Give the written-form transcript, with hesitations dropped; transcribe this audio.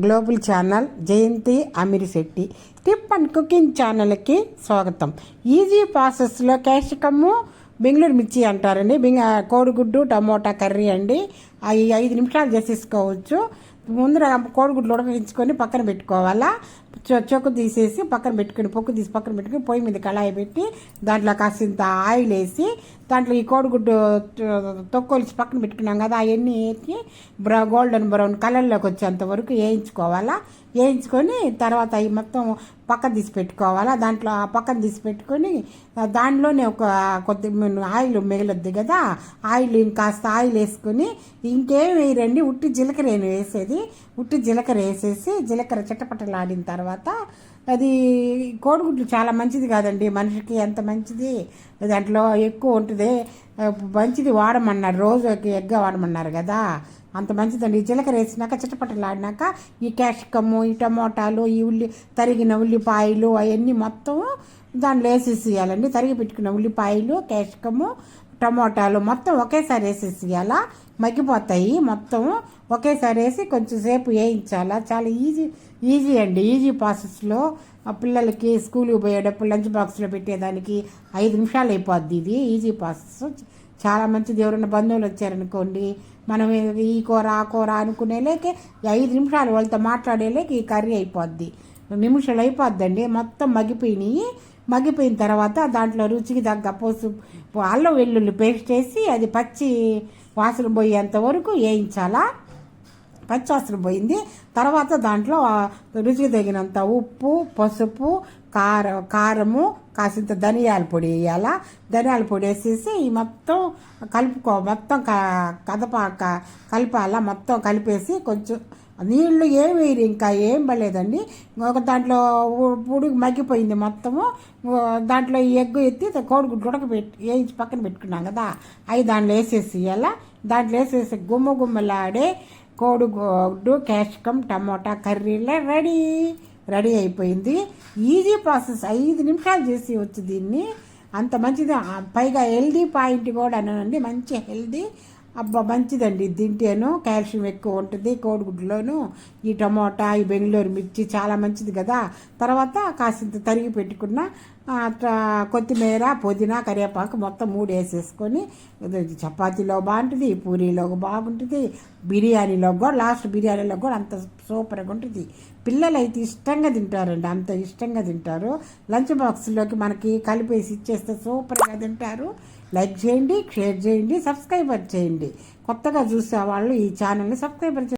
Global channel Jayanthi Amirshetty tip and cooking ఛానల్కి స్వాగతం. Easy ప్రాసెస్లో క్యాప్సికము బెంగళూరు మిర్చి అంటారండి. కోడిగుడ్డు టమోటా కర్రీ అండి. అవి 5 నిమిషాలు చేసేసుకోవచ్చు. ముందర కోడిగుడ్లు ఉడకించుకొని పక్కన పెట్టుకోవాలా. చొక్కు తీసేసి పక్కన పెట్టుకుని పొక్కు తీసి పక్కన పెట్టుకుని పొయ్యి మీద కళాయి పెట్టి దాంట్లో కాసింత ఆయిల్ వేసి దాంట్లో ఈ కోడిగుడ్డు తొక్కొలిసి పక్కన పెట్టుకున్నాం కదా, అవన్నీ వేసి గోల్డెన్ బ్రౌన్ కలర్లోకి వచ్చేంత వరకు వేయించుకోవాలా. వేయించుకొని తర్వాత అవి మొత్తం పక్కన తీసి పెట్టుకోవాలా. దాంట్లో ఆ పక్కన తీసి పెట్టుకొని దాంట్లోనే కొద్ది ఆయిల్ మిగలొద్ది కదా, ఆయిల్ ఇంకాస్త ఆయిల్ వేసుకొని ఇంకేం వేయరండి, ఉట్టి జీలకర్ర వేసేది. ఉట్టి జీలకర్ర వేసేసి జీలకర్ర చిట్టపట్టలాడిన తర్వాత అది కోడిగుడ్లు చాలా మంచిది కాదండి మనిషికి, ఎంత మంచిది దాంట్లో ఎక్కువ ఉంటుంది. మంచిది వాడమన్నారు, రోజుకి ఎగ్గా వాడమన్నారు కదా, అంత మంచిదండి. జీలకర్ర వేసినాక చిట్టపట్టలాడినాక ఈ క్యాప్సికము ఈ టమోటాలు ఈ తరిగిన ఉల్లిపాయలు అవన్నీ మొత్తం దాంట్లో వేసేసేయాలండి. తరిగి పెట్టుకున్న ఉల్లిపాయలు క్యాప్సికము టమోటాలు మొత్తం ఒకేసారి వేసేసేయాలా, మగ్గిపోతాయి. మొత్తం ఒకేసారి వేసి కొంచెం సేపు వేయించాలా. చాలా ఈజీ అండి. ఈజీ ప్రాసెస్లో పిల్లలకి స్కూల్కి పోయేటప్పుడు లంచ్ బాక్స్లో పెట్టేదానికి 5 నిమిషాలు అయిపోద్ది. ఇది ఈజీ ప్రాసెస్, చాలా మంచిది. ఎవరైనా బంధువులు వచ్చారనుకోండి, మనం ఈ కూర ఆ కూర అనుకునేలేకే 5 నిమిషాలు వాళ్ళతో మాట్లాడేలేక ఈ కర్రీ అయిపోద్ది. నిమిషాలు అయిపోద్దండి. మొత్తం మగ్గిపోయిన తర్వాత దాంట్లో రుచికి తగ్గ అల్లం వెల్లుల్లి పేస్ట్ వేసి అది పచ్చి వాసన పోయేంత వరకు వేయించాలా. పచ్చి వాసన పోయింది తర్వాత దాంట్లో రుచికి తగినంత ఉప్పు, పసుపు, కారము, కాసింత ధనియాల పొడి వేయాలా. ధనియాల పొడి వేసేసి మొత్తం మొత్తం కలపాలా. మొత్తం కలిపేసి కొంచెం నీళ్లు ఏం వేయరు, ఇంకా ఏం పడలేదండి. ఒక దాంట్లో ఉడికి మగ్గిపోయింది మొత్తము. దాంట్లో ఈ ఎగ్గు ఎత్తి కోడిగుడ్డు ఉడకబెట్టి వేయించి పక్కన పెట్టుకున్నాం కదా, అవి దాంట్లో వేసేసి ఇలా దాంట్లో వేసేసి గుమ్మలాడే కోడిగుడ్డు క్యాప్సికం టమోటా కర్రీలో రెడీ అయిపోయింది. ఈజీ ప్రాసెస్, 5 నిమిషాలు చేసి వచ్చి దీన్ని. అంత మంచిది. పైగా హెల్దీ పాయింట్ కూడా అనండి, మంచి హెల్దీ. మంచిదండి తింటేను, కాల్షియం ఎక్కువ ఉంటుంది కోడిగుడ్లోను. ఈ టమోటా ఈ బెంగళూరు మిర్చి చాలా మంచిది కదా. తర్వాత కాసింత తరిగి పెట్టుకున్న కొత్తిమీర పుదీనా కరివేపాకు మొత్తం 3 వేసేసుకొని చపాతీలో బాగుంటుంది, పూరీలో బాగుంటుంది, బిర్యానీలో కూడా లాస్ట్ బిర్యానీలో కూడా అంత సూపర్గా ఉంటుంది. పిల్లలు అయితే ఇష్టంగా తింటారండి, అంత ఇష్టంగా తింటారు. లంచ్ బాక్స్లోకి మనకి కలిపేసి ఇచ్చేస్తే సూపర్గా తింటారు. లైక్ చేయండి, షేర్ చేయండి, సబ్స్క్రైబర్ చేయండి. కొత్తగా చూసే వాళ్ళు ఈ ఛానల్ని సబ్స్క్రైబర్ చేయండి.